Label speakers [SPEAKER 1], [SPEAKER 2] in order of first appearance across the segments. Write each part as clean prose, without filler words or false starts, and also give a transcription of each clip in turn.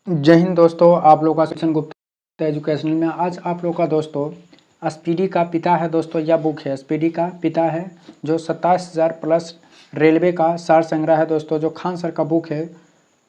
[SPEAKER 1] जय हिंद दोस्तों, आप लोगों का सेक्शन गुप्ता एजुकेशनल में आज आप लोगों का दोस्तों स्पीडी का पिता है। दोस्तों यह बुक है, स्पीडी का पिता है, जो 27,000 प्लस रेलवे का सार संग्रह है। दोस्तों जो खान सर का बुक है,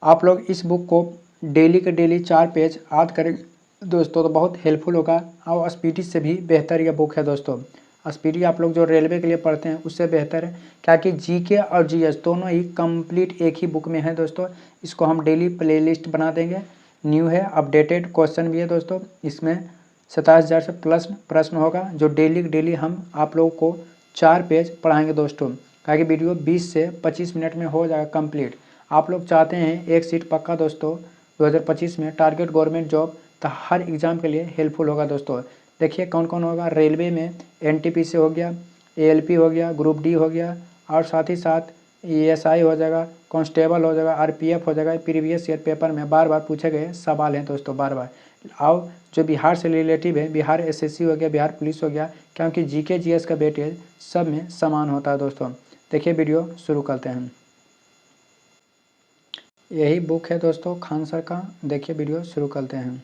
[SPEAKER 1] आप लोग इस बुक को डेली के डेली 4 पेज याद करें दोस्तों, तो बहुत हेल्पफुल होगा। और स्पीडी से भी बेहतर यह बुक है दोस्तों। स्पीडी आप लोग जो रेलवे के लिए पढ़ते हैं उससे बेहतर है, क्या कि जीके और जीएस दोनों ही कंप्लीट एक ही बुक में है दोस्तों। इसको हम डेली प्लेलिस्ट बना देंगे, न्यू है, अपडेटेड क्वेश्चन भी है दोस्तों। इसमें 27,000 से प्लस प्रश्न होगा, जो डेली हम आप लोगों को 4 पेज पढ़ाएंगे दोस्तों। क्या कि वीडियो 20 से 25 मिनट में हो जाएगा कंप्लीट। आप लोग चाहते हैं एक सीट पक्का दोस्तों 2025 में, टारगेट गवर्नमेंट जॉब, तो हर एग्ज़ाम के लिए हेल्पफुल होगा दोस्तों। देखिए कौन कौन होगा। रेलवे में एनटीपीसी हो गया, एएलपी हो गया, ग्रुप डी हो गया, और साथ ही साथ एएसआई हो जाएगा, कांस्टेबल हो जाएगा, आरपीएफ हो जाएगा। प्रीवियस ईयर पेपर में बार बार पूछे गए सवाल हैं दोस्तों, बार बार। आओ जो बिहार से रिलेटिव है, बिहार एसएससी हो गया, बिहार पुलिस हो गया, क्योंकि जीके जीएस का वेटेज सब में समान होता है दोस्तों। देखिए वीडियो शुरू करते हैं। यही बुक है दोस्तों खान सर का। देखिए वीडियो शुरू करते हैं।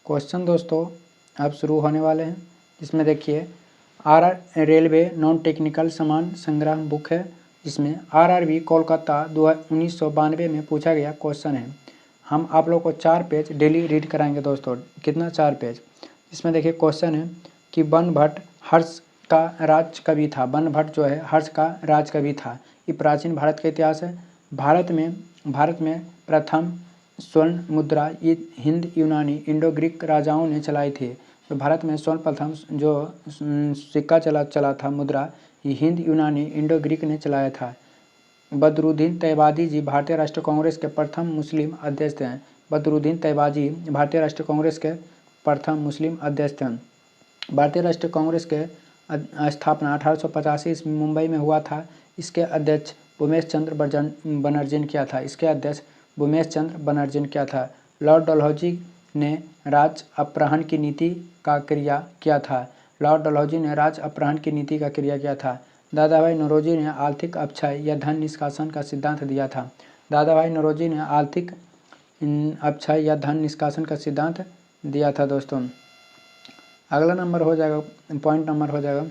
[SPEAKER 1] क्वेश्चन दोस्तों अब शुरू होने वाले हैं, जिसमें देखिए आरआर रेलवे नॉन टेक्निकल सामान संग्रह बुक है, जिसमें आरआरबी कोलकाता 1992 में पूछा गया क्वेश्चन है। हम आप लोग को 4 पेज डेली रीड कराएंगे दोस्तों। कितना? 4 पेज। इसमें देखिए क्वेश्चन है कि बनभट्ट हर्ष का राज कवि था। बनभट्ट जो है हर्ष का राज कवि था। ये प्राचीन भारत का इतिहास है। भारत में प्रथम स्वर्ण मुद्रा हिंद यूनानी इंडो ग्रीक राजाओं ने चलाई थी। तो भारत में सर्वप्रथम जो सिक्का चला था, मुद्रा, ये हिंद यूनानी इंडो ग्रीक ने चलाया था। बदरुद्दीन तैयबाजी जी भारतीय राष्ट्रीय कांग्रेस के प्रथम मुस्लिम अध्यक्ष हैं। बदरुद्दीन तैयबाजी भारतीय राष्ट्रीय कांग्रेस के प्रथम मुस्लिम अध्यक्ष हैं। भारतीय राष्ट्रीय कांग्रेस के स्थापना 1885 ईस्वी में मुंबई में हुआ था। इसके अध्यक्ष उमेश चंद्र बनर्जी ने किया था। इसके अध्यक्ष उमेश चंद्र बनर्जी ने किया था। लॉर्ड डलहौजी ने राज अपहरण की नीति का क्रिया किया था। लॉर्ड डलहौजी ने राज अपहरण की नीति का क्रिया किया था। दादाभाई नौरोजी ने आर्थिक अक्षय या धन निष्कासन का सिद्धांत दिया था। दादाभाई नौरोजी ने आर्थिक अक्षय या धन निष्कासन का सिद्धांत दिया था दोस्तों। अगला नंबर हो जाएगा, पॉइंट नंबर हो जाएगा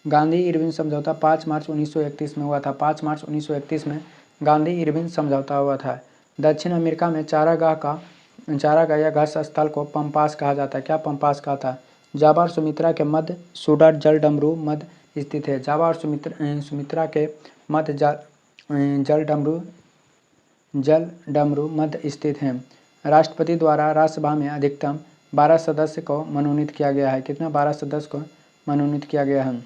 [SPEAKER 1] गांधी इरविन समझौता 5 मार्च 1931 में हुआ था। 5 मार्च 1931 में गांधी इरविन समझौता हुआ था। दक्षिण अमेरिका में चारागाह या घास स्थल को पंपास कहा जाता है। क्या पंपास कहा था? जावा और सुमित्रा के मध्य सुडर जल डमरू मध्य स्थित है। जावा और सुमित्रा के मध्य जल डमरू मध्य स्थित हैं। राष्ट्रपति द्वारा राज्यसभा में अधिकतम 12 सदस्य को मनोनीत किया गया है। कितना? 12 सदस्य को मनोनीत किया गया है।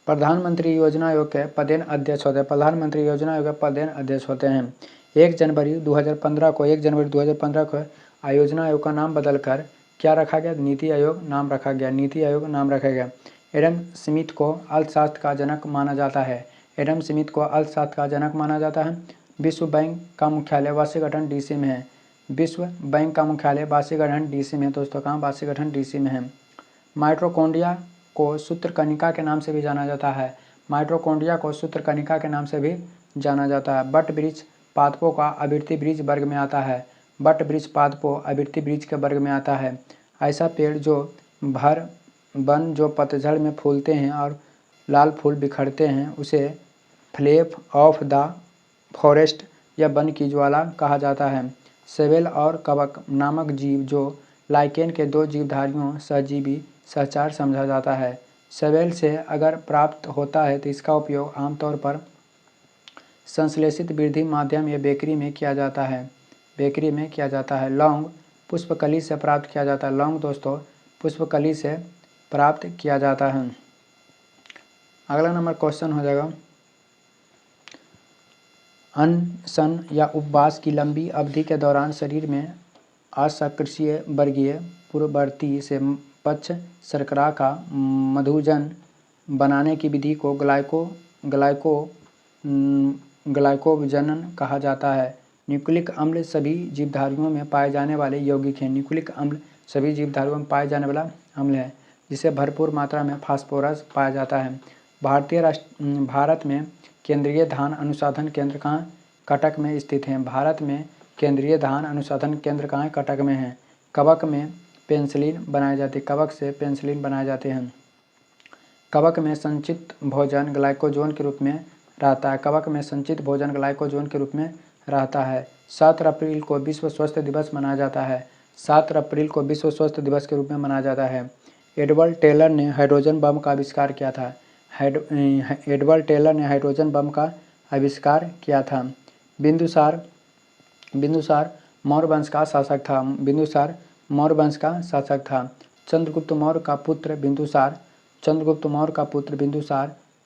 [SPEAKER 1] प्रधानमंत्री योजना आयोग के पदेन अध्यक्ष होते हैं। प्रधानमंत्री योजना आयोग के पदेन अध्यक्ष होते हैं। 1 जनवरी 2015 को योजना आयोग का नाम बदलकर क्या रखा गया? नीति आयोग नाम रखा गया। नीति आयोग नाम रखा गया। एडम स्मिथ को अर्थशास्त्र का जनक माना जाता है। एडम स्मिथ को अर्थशास्त्र का जनक माना जाता है। विश्व बैंक का मुख्यालय वाशिंगटन डीसी में है। विश्व बैंक का मुख्यालय वाशिंगटन डीसी में है दोस्तों। कहाँ? वाशिंगटन डीसी में है। माइटोकॉन्ड्रिया को सूत्रकनिका के नाम से भी जाना जाता है। माइटोकॉन्ड्रिया को सूत्रकनिका के नाम से भी जाना जाता है। बट वृक्ष पादपों का आवृत्ति वृक्ष वर्ग में आता है। बट वृक्ष पादपों आवृत्ति वृक्ष के वर्ग में आता है। ऐसा पेड़ जो भर वन जो पतझड़ में फूलते हैं और लाल फूल बिखरते हैं, उसे फ्लेप ऑफ द फॉरेस्ट या वन की ज्वाला कहा जाता है। सेवेल और कवक नामक जीव जो लाइकेन के 2 जीवधारियों सहजीवी सहचार समझा जाता है। सेवेल से अगर प्राप्त होता है तो इसका उपयोग आमतौर पर संश्लेषित वृद्धि माध्यम या बेकरी में किया जाता है। लौंग पुष्पकली से प्राप्त किया जाता है। लौंग दोस्तों पुष्पकली से प्राप्त किया जाता है। अगला नंबर क्वेश्चन हो जाएगा, अनशन या उपवास की लंबी अवधि के दौरान शरीर में असक्रिय वर्गीय पूर्ववर्ती से पक्ष शर्करा का मधुजन बनाने की विधि को ग्लाइकोजनन कहा जाता है। न्यूक्लिक अम्ल सभी जीवधारियों में पाए जाने वाले यौगिक हैं। न्यूक्लिक अम्ल सभी जीवधारियों में पाए जाने वाला अम्ल है, जिसे भरपूर मात्रा में फास्फोरस पाया जाता है। भारत में केंद्रीय धान अनुसंधान केंद्र कहाँ? कटक में स्थित है। भारत में केंद्रीय धान अनुसंधान केंद्र कहाँ है? कटक में है। कवक में पेनिसिलिन बनाई जाती है। कवक से पेनिसिलिन बनाए जाते हैं। कवक में संचित भोजन ग्लाइकोजन के रूप में रहता है। कवक में संचित भोजन ग्लाइकोजन के रूप में रहता है। 7 अप्रैल को विश्व स्वास्थ्य दिवस मनाया जाता है। 7 अप्रैल को विश्व स्वास्थ्य दिवस के रूप में मनाया जाता है। एडवर्ड टेलर ने हाइड्रोजन बम का आविष्कार किया था। एडवर्ड टेलर ने हाइड्रोजन बम का आविष्कार किया था। बिंदुसार मौर्य वंश का शासक था। बिंदुसार मौर्य वंश का शासक था। चंद्रगुप्त मौर्य का पुत्र बिंदुसार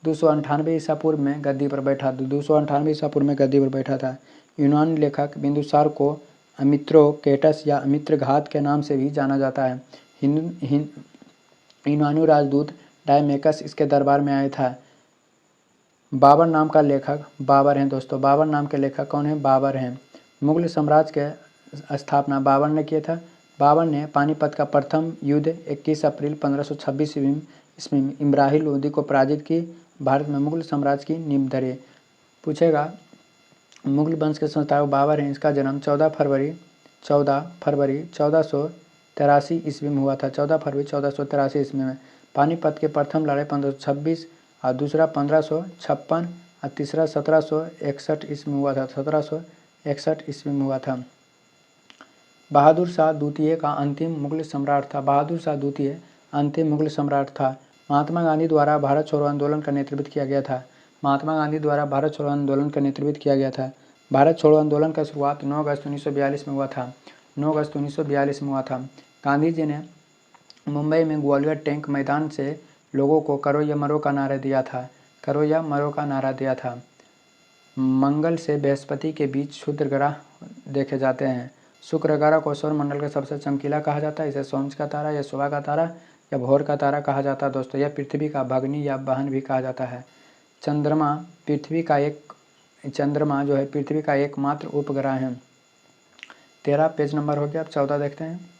[SPEAKER 1] 298 ईसा पूर्व में गद्दी पर बैठा। 298 ईसा पूर्व में गद्दी पर बैठा था। यूनानी लेखक बिंदुसार को अमित्रोकेटस या अमित्रघात के नाम से भी जाना जाता है। यूनानी राजदूत डायमेकस इसके दरबार में आया था। बाबर नाम का लेखक बाबर हैं दोस्तों। बाबर नाम के लेखक कौन है? बाबर हैं। मुगल साम्राज्य के स्थापना बाबर ने किया था। बाबर ने पानीपत का प्रथम युद्ध 21 अप्रैल 1526 ईस्वी में इब्राहिम लोदी को पराजित की भारत में मुगल साम्राज्य की नींव धरी। पूछेगा मुगल वंश के संस्थापक बाबर हैं। इसका जन्म 14 फरवरी 1483 ईस्वी में हुआ था। 14 फरवरी 1483 ईस्वी में। पानीपत के प्रथम लड़ाई 1526 और दूसरा 1556 और तीसरा 1761 ईस्वी में हुआ था। 1761 ईस्वी में हुआ था। बहादुर शाह द्वितीय का अंतिम मुगल सम्राट था। बहादुर शाह द्वितीय अंतिम मुगल सम्राट था। महात्मा गांधी द्वारा भारत छोड़ो आंदोलन का नेतृत्व किया गया था। महात्मा गांधी द्वारा भारत छोड़ो आंदोलन का नेतृत्व किया गया था। भारत छोड़ो आंदोलन का शुरुआत 9 अगस्त 1942 में हुआ था। 9 अगस्त 1942 में हुआ था। गांधी जी ने मुंबई में ग्वालियर टैंक मैदान से लोगों को करो या मरो का नारा दिया था। करो या मरो का नारा दिया था। मंगल से बृहस्पति के बीच क्षुद्र ग्रह देखे जाते हैं। शुक्र ग्रह को सौरमंडल का सबसे चमकीला कहा जाता है। इसे सोमच का तारा या सुबह का तारा या भोर का तारा कहा जाता है दोस्तों। यह पृथ्वी का भगनी या बहन भी कहा जाता है। चंद्रमा जो है पृथ्वी का एकमात्र उपग्रह है। 13 पेज नंबर हो गया। अब 14 देखते हैं।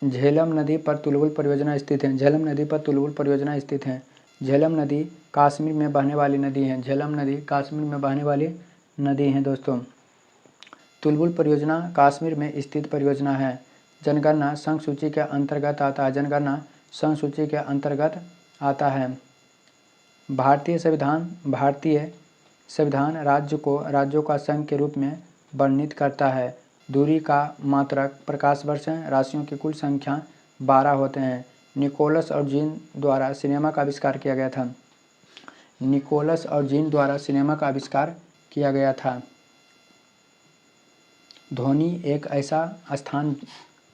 [SPEAKER 1] झेलम नदी पर तुलबुल परियोजना स्थित है। झेलम नदी पर तुलबुल परियोजना स्थित है। झेलम नदी कश्मीर में बहने वाली नदी है। झेलम नदी कश्मीर में बहने वाली नदी है दोस्तों। तुलबुल परियोजना कश्मीर में स्थित परियोजना है। जनगणना संघ सूची के अंतर्गत आता है। जनगणना संघ सूची के अंतर्गत आता है। भारतीय संविधान राज्यों का संघ के रूप में वर्णित करता है। दूरी का मात्रक प्रकाश वर्ष है। राशियों की कुल संख्या 12 होते हैं। निकोलस और जीन द्वारा सिनेमा का आविष्कार किया गया था। निकोलस और जीन द्वारा सिनेमा का आविष्कार किया गया था। ध्वनि एक ऐसा स्थान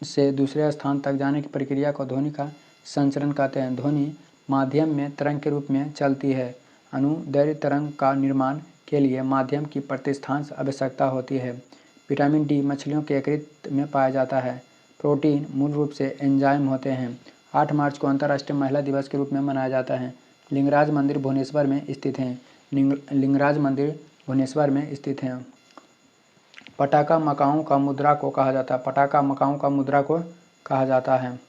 [SPEAKER 1] से दूसरे स्थान तक जाने की प्रक्रिया को ध्वनि का संचरण कहते हैं। ध्वनि माध्यम में तरंग के रूप में चलती है। अनुदैर्घ्य तरंग का निर्माण के लिए माध्यम की प्रतिस्थापन आवश्यकता होती है। विटामिन डी मछलियों के यकृत में पाया जाता है। प्रोटीन मूल रूप से एंजाइम होते हैं। 8 मार्च को अंतर्राष्ट्रीय महिला दिवस के रूप में मनाया जाता है। लिंगराज मंदिर भुवनेश्वर में स्थित है। लिंगराज मंदिर भुवनेश्वर में स्थित है। पटाका मकाऊ का मुद्रा को कहा जाता है। पटाका मकाऊ का मुद्रा को कहा जाता है।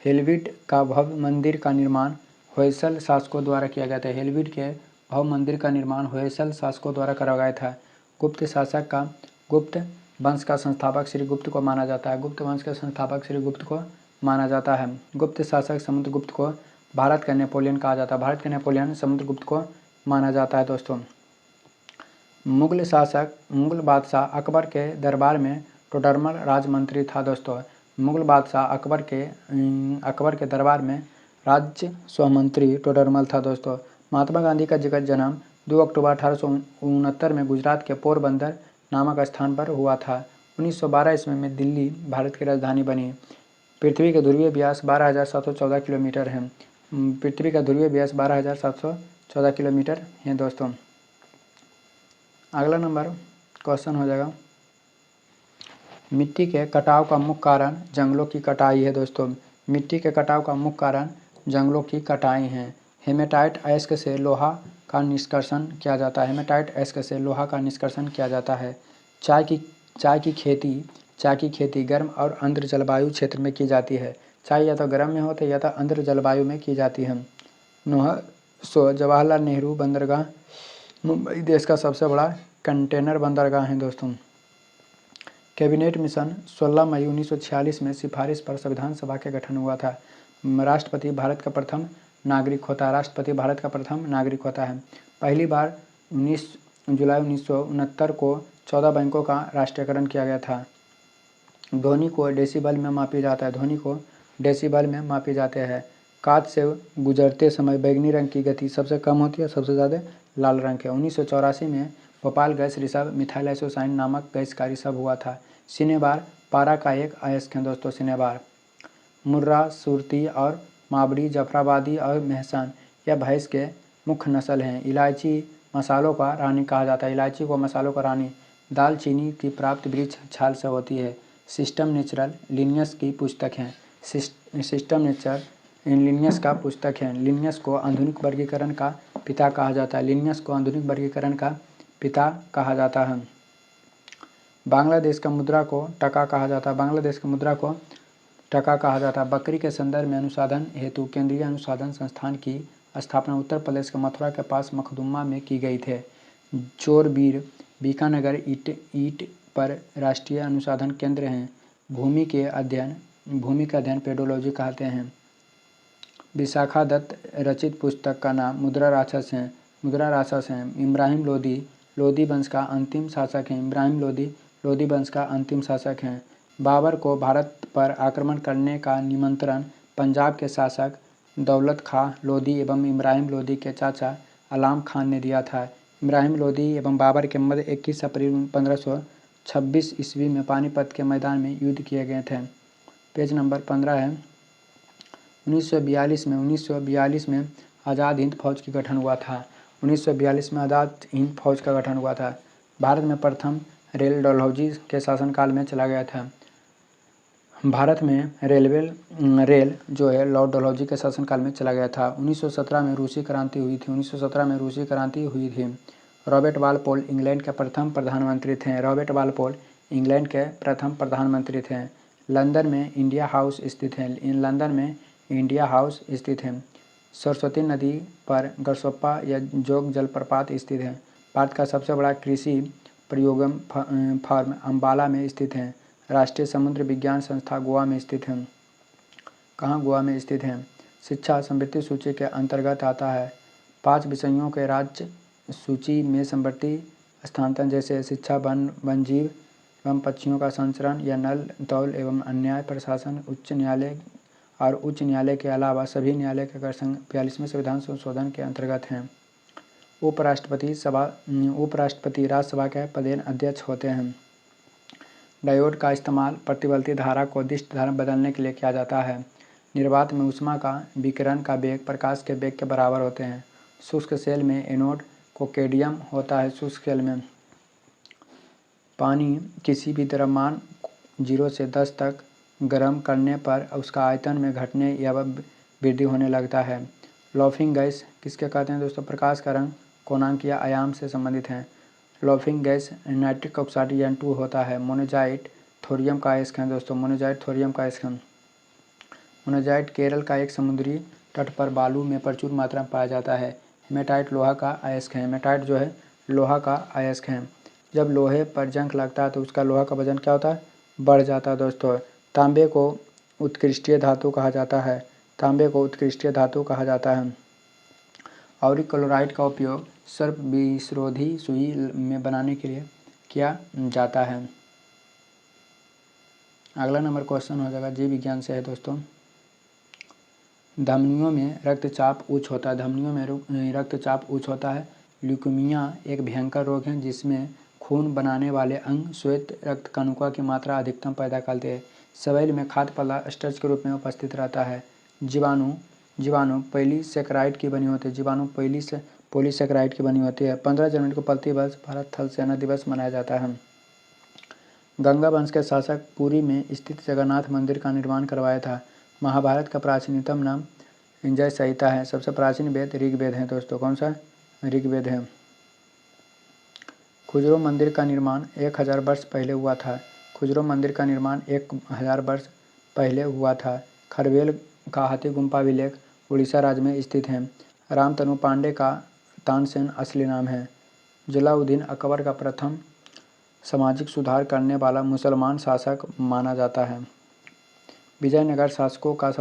[SPEAKER 1] हेलविड का भव्य मंदिर का निर्माण होयसल शासकों द्वारा किया गया था। हेलविड के भव्य मंदिर का निर्माण होयसल शासकों द्वारा कराया था। गुप्त वंश का संस्थापक श्रीगुप्त को माना जाता है। गुप्त वंश के संस्थापक श्रीगुप्त को माना जाता है। गुप्त शासक समुद्रगुप्त को भारत का नेपोलियन कहा जाता है। भारत के नेपोलियन समुद्रगुप्त को माना जाता है दोस्तों। मुगल बादशाह अकबर के दरबार में टोडरमल राजमंत्री था दोस्तों। मुगल बादशाह अकबर के दरबार में राजस्व मंत्री टोडरमल था दोस्तों। महात्मा गांधी का जन्म 2 अक्टूबर 1869 में गुजरात के पोरबंदर नामक स्थान पर हुआ था। 1912 ईस्वी में दिल्ली भारत की राजधानी बनी। पृथ्वी का ध्रुवीय व्यास 12,714 किलोमीटर है। पृथ्वी का ध्रुवीय व्यास 12,714 किलोमीटर है दोस्तों। अगला नंबर क्वेश्चन हो जाएगा। मिट्टी के कटाव का मुख्य कारण जंगलों की कटाई है दोस्तों। मिट्टी के कटाव का मुख्य कारण जंगलों की कटाई है। हेमेटाइट अयस्क से लोहा का निष्कर्षण किया जाता है। हेमेटाइट अयस्क से लोहा का निष्कर्षण किया जाता है। चाय की खेती गर्म और आर्द्र जलवायु क्षेत्र में की जाती है। चाय या तो गर्म में होती है या तो आर्द्र जलवायु में की जाती है। जवाहरलाल नेहरू बंदरगाह मुंबई देश का सबसे बड़ा कंटेनर बंदरगाह है दोस्तों। कैबिनेट मिशन 16 मई 1946 में सिफारिश पर संविधान सभा के गठन हुआ था। राष्ट्रपति भारत का प्रथम नागरिक होता है। राष्ट्रपति भारत का प्रथम नागरिक होता है। पहली बार 19 जुलाई 1969 को 14 बैंकों का राष्ट्रीयकरण किया गया था। ध्वनि को डेसिबल में मापी जाता है। ध्वनि को डेसिबल में मापी जाते हैं। कांच से गुजरते समय बैगनी रंग की गति सबसे कम होती है, सबसे ज़्यादा लाल रंग के। 1984 में भोपाल गैस रिसर्व मिथाइल आइसोसाइन नामक गैस का रिसर्व हुआ था। सिनेबार पारा का एक अयस्क है दोस्तों। सिनेबार मुर्रा, सुरती और माबड़ी, जफराबादी और मेहसान यह भैंस के मुख्य नस्ल हैं। इलायची मसालों का रानी कहा जाता है। इलायची को मसालों का रानी। दालचीनी की प्राप्ति वृक्ष छाल से होती है। सिस्टम नेचुरल लिनियस की पुस्तक है। सिस्टम नेचुरल लिनियस का पुस्तक है। लिनियस को आधुनिक वर्गीकरण का पिता कहा जाता है। लिनियस को आधुनिक वर्गीकरण का पिता कहा जाता है। बांग्लादेश का मुद्रा को टका कहा जाता है। बांग्लादेश की मुद्रा को टका कहा जाता है। बकरी के संदर्भ में अनुसंधान हेतु केंद्रीय अनुसंधान संस्थान की स्थापना उत्तर प्रदेश के मथुरा के पास मखदुमा में की गई थी। जोरबीर बीकानेर ईंट पर राष्ट्रीय अनुसंधान केंद्र हैं। भूमि का अध्ययन पेडोलॉजी कहते हैं। विशाखा दत्त रचित पुस्तक का नाम मुद्रा राक्षस है। मुद्रा राक्षस है। इब्राहिम लोदी वंश का अंतिम शासक हैं। इब्राहिम लोदी वंश का अंतिम शासक हैं। बाबर को भारत पर आक्रमण करने का निमंत्रण पंजाब के शासक दौलत खां लोदी एवं इब्राहिम लोदी के चाचा अलाम खान ने दिया था। इब्राहिम लोदी एवं बाबर के मध्य 21 अप्रैल 1526 ईस्वी में पानीपत के मैदान में युद्ध किए गए थे। पेज नंबर 15 है। 1942 में आज़ाद हिंद फौज की गठन हुआ था। 1942 में आज़ाद हिंद फौज का गठन हुआ था। भारत में प्रथम रेल डलहौजी के शासनकाल में चला गया था। भारत में रेल जो है लॉर्ड डलहौजी के शासनकाल में चला गया था। 1917 में रूसी क्रांति हुई थी। 1917 में रूसी क्रांति हुई थी। रॉबर्ट वालपोल इंग्लैंड के प्रथम प्रधानमंत्री थे। रॉबर्ट वालपोल इंग्लैंड के प्रथम प्रधानमंत्री थे। लंदन में इंडिया हाउस स्थित है। लंदन में इंडिया हाउस स्थित है। सरस्वती नदी पर गरसोप्पा या जोग जलप्रपात स्थित है। भारत का सबसे बड़ा कृषि प्रयोगम फार्म अम्बाला में स्थित है। राष्ट्रीय समुद्र विज्ञान संस्था गोवा में स्थित है। कहाँ गोवा में स्थित है। शिक्षा समृद्धि सूची के अंतर्गत आता है। 5 विषयों के राज्य सूची में समवर्ती स्थानांतरण जैसे शिक्षा, वन जीव एवं पक्षियों का संचरण या नल तौल एवं अन्याय प्रशासन, उच्च न्यायालय और उच्च न्यायालय के अलावा सभी न्यायालय के कर 42वें संविधान संशोधन के अंतर्गत हैं। उपराष्ट्रपति राज्यसभा के पदेन अध्यक्ष होते हैं। डायोड का इस्तेमाल प्रतिवर्ती धारा को दिष्ट धारा बदलने के लिए किया जाता है। निर्वात में ऊष्मा का विकिरण का वेग प्रकाश के वेग के बराबर होते हैं। शुष्क सेल में एनोड को कैडमियम होता है। शुष्क सेल में पानी किसी भी द्रव्यमान 0 से 10 तक गर्म करने पर उसका आयतन में घटने या वृद्धि होने लगता है। लॉफिंग गैस किसके कहते हैं दोस्तों। प्रकाश का रंग कोणांक या आयाम से संबंधित है। Laughing gas nitric oxide N2 होता है। मोनेजाइट थोरियम का अयस्क है दोस्तों। मोनेजाइट थोरियम का अयस्क है। मोनेजाइट केरल का एक समुद्री तट पर बालू में प्रचुर मात्रा में पाया जाता है। हेमेटाइट लोहा का अयस्क है। हेमेटाइट जो है लोहा का अयस्क है। जब लोहे पर जंग लगता है तो उसका लोहा का वजन क्या होता है, बढ़ जाता है दोस्तों। तांबे को उत्कृष्टीय धातु कहा जाता है। तांबे को उत्कृष्टीय धातु कहा जाता है। ऑरिक क्लोराइड का उपयोग सर्प विषरोधी सुई में बनाने के लिए किया जाता है। अगला नंबर क्वेश्चन हो जाएगा जीव विज्ञान से है दोस्तों। धमनियों में रक्तचाप उच्च होता है। धमनियों में रक्तचाप उच्च होता है। ल्यूकेमिया एक भयंकर रोग है जिसमें खून बनाने वाले अंग श्वेत रक्त कणिका की मात्रा अधिकतम पैदा करते हैं। सेल में खाद्य पदार्थ स्टार्च के रूप में उपस्थित रहता है। जीवाणु पॉलीसेकेराइड की बनी होती है। जीवाणु पॉलीसेकेराइड की बनी होती है। 15 जनवरी को प्रतिवर्ष भारत थल सेना दिवस मनाया जाता है। गंगा वंश के शासक पुरी में स्थित जगन्नाथ मंदिर का निर्माण करवाया था। महाभारत का प्राचीनतम नाम जय संहिता है। सबसे प्राचीन वेद ऋग्वेद है दोस्तों। कौन सा ऋग्वेद है। खुजरो मंदिर का निर्माण 1000 वर्ष पहले हुआ था। खुजरो मंदिर का निर्माण 1000 वर्ष पहले हुआ था। खरवेल का हाथी गुम्फा अभिलेख उड़ीसा राज्य में स्थित है। रामतनु पांडे का तानसेन असली नाम है। जलालुद्दीन अकबर का प्रथम सामाजिक सुधार करने वाला मुसलमान शासक माना जाता है। विजयनगर शासकों का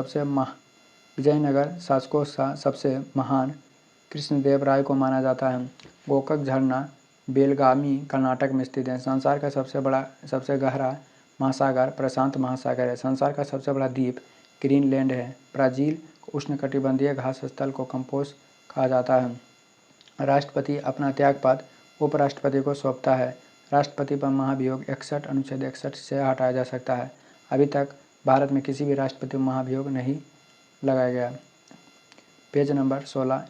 [SPEAKER 1] सबसे महान कृष्णदेव राय को माना जाता है। गोकक झरना बेलगामी कर्नाटक में स्थित है। संसार का सबसे गहरा महासागर प्रशांत महासागर है। संसार का सबसे बड़ा द्वीप ग्रीनलैंड है। ब्राज़ील उष्णकटिबंधीय घास स्थल को कंपोस्ट कहा जाता है। राष्ट्रपति अपना त्यागपत्र उपराष्ट्रपति को सौंपता है। राष्ट्रपति पर महाभियोग 61 अनुच्छेद 61 से हटाया जा सकता है। अभी तक भारत में किसी भी राष्ट्रपति को महाभियोग नहीं लगाया गया। Page number 16।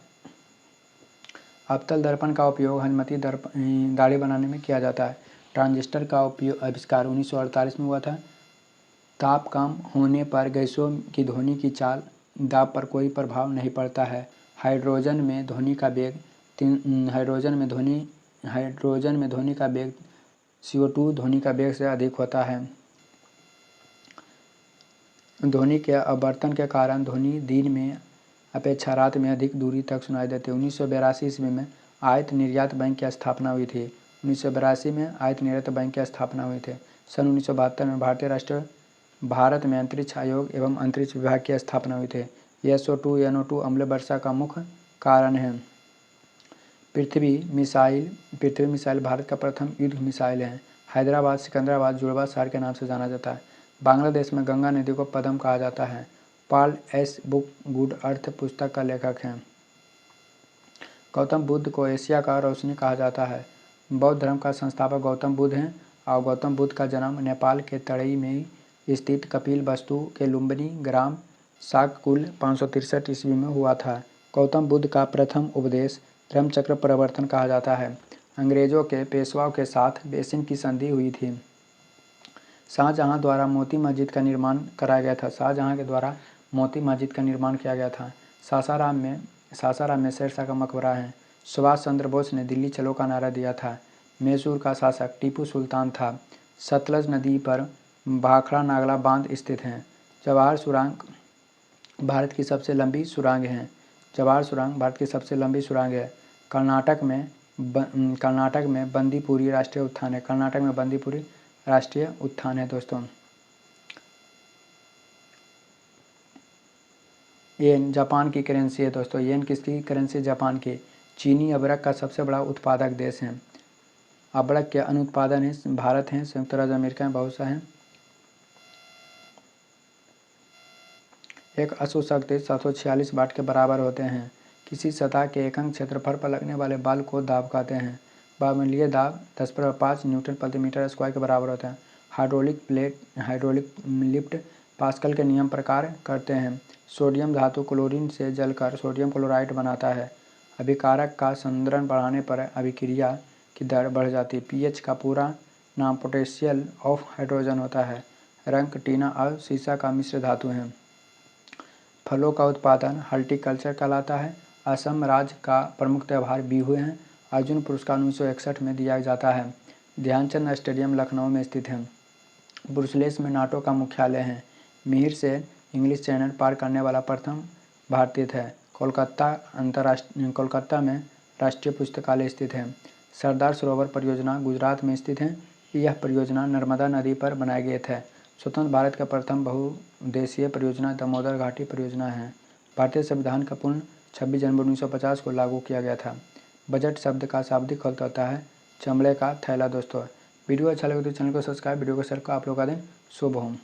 [SPEAKER 1] अवतल दर्पण का उपयोग हजमती दाढ़ी बनाने में किया जाता है। ट्रांजिस्टर का आविष्कार 1948 में हुआ था। ताप कम होने पर गैसों की ध्वनि की चाल दाब पर कोई प्रभाव नहीं पड़ता है। हाइड्रोजन में ध्वनि का वेग CO2 ध्वनि का वेग से अधिक होता है। ध्वनि के अपवर्तन के कारण ध्वनि दिन में अपेक्षा रात में अधिक दूरी तक सुनाई देती है। 1982 ईस्वी में आयात निर्यात बैंक की स्थापना हुई थी। 1982 में आयात निर्यात बैंक की स्थापना हुई थी। सन 1972 में भारत में अंतरिक्ष आयोग एवं अंतरिक्ष विभाग की स्थापना हुई थी। SO2 NO2 अम्ल वर्षा का मुख्य कारण है। पृथ्वी मिसाइल भारत का प्रथम युद्ध मिसाइल है। हैदराबाद सिकंदराबाद जुड़वा शहर के नाम से जाना जाता है। बांग्लादेश में गंगा नदी को पद्म कहा जाता है। पॉल एस बुक गुड अर्थ पुस्तक का लेखक है। गौतम बुद्ध को एशिया का रोशनी कहा जाता है। बौद्ध धर्म का संस्थापक गौतम बुद्ध हैं और गौतम बुद्ध का जन्म नेपाल के तराई में स्थित कपिलवस्तु के लुम्बिनी ग्राम शाककुल 563 ईस्वी में हुआ था। गौतम बुद्ध का प्रथम उपदेश धर्मचक्र प्रवर्तन कहा जाता है। अंग्रेजों के पेशवाओं के साथ बेसिन की संधि हुई थी। शाहजहां द्वारा मोती मस्जिद का निर्माण कराया गया था। शाहजहां के द्वारा मोती मस्जिद का निर्माण किया गया था। सासाराम में शेरशाह का मकबरा है। सुभाष चंद्र बोस ने दिल्ली चलो का नारा दिया था। मैसूर का शासक टीपू सुल्तान था। सतलज नदी पर भाखड़ा नागला बांध स्थित हैं। जवाहर सुरंग भारत की सबसे लंबी सुरंग है। कर्नाटक में बंदीपुरी राष्ट्रीय उद्यान है। दोस्तों येन जापान की करेंसी है। दोस्तों येन किसकी करेंसी? जापान की। चीनी अबरक का सबसे बड़ा उत्पादक देश है। अबरक के अनुत्पादन है भारत है, संयुक्त राज्य अमेरिका में बहुत सा है। एक अशु शक्ति 746 वाट के बराबर होते हैं। किसी सतह के एकंग क्षेत्रफल पर लगने वाले बल को दाब कहते हैं। वायुमंडलीय दाब 10/5 न्यूटन प्रति मीटर स्क्वायर के बराबर होता है। हाइड्रोलिक लिफ्ट पास्कल के नियम प्रकार करते हैं। सोडियम धातु क्लोरीन से जलकर सोडियम क्लोराइड बनाता है। अभिकारक का संद्रण बढ़ाने पर अभिक्रिया की दर बढ़ जाती है। pH का पूरा नाम पोटेशियल ऑफ हाइड्रोजन होता है। रंग टीना और सीसा का मिश्र धातु है। फलों का उत्पादन हॉर्टिकल्चर कहलाता है। असम राज्य का प्रमुख त्यौहार बिहू है। अर्जुन पुरस्कार 1961 में दिया जाता है। ध्यानचंद स्टेडियम लखनऊ में स्थित है। ब्रुसेल्स में नाटो का मुख्यालय है। मिहिर से इंग्लिश चैनल पार करने वाला प्रथम भारतीय है। कोलकाता में राष्ट्रीय पुस्तकालय स्थित है। सरदार सरोवर परियोजना गुजरात में स्थित है। यह परियोजना नर्मदा नदी पर बनाई गई है। स्वतंत्र भारत का प्रथम बहुउद्देशीय परियोजना दामोदर घाटी परियोजना है। भारतीय संविधान का पुनः 26 जनवरी 1950 को लागू किया गया था। बजट शब्द का शाब्दिक अर्थ होता है चमड़े का थैला। दोस्तों वीडियो अच्छा लगे तो चैनल को सब्सक्राइब, वीडियो को शेयर कर आप लोग का दिन शुभ हो।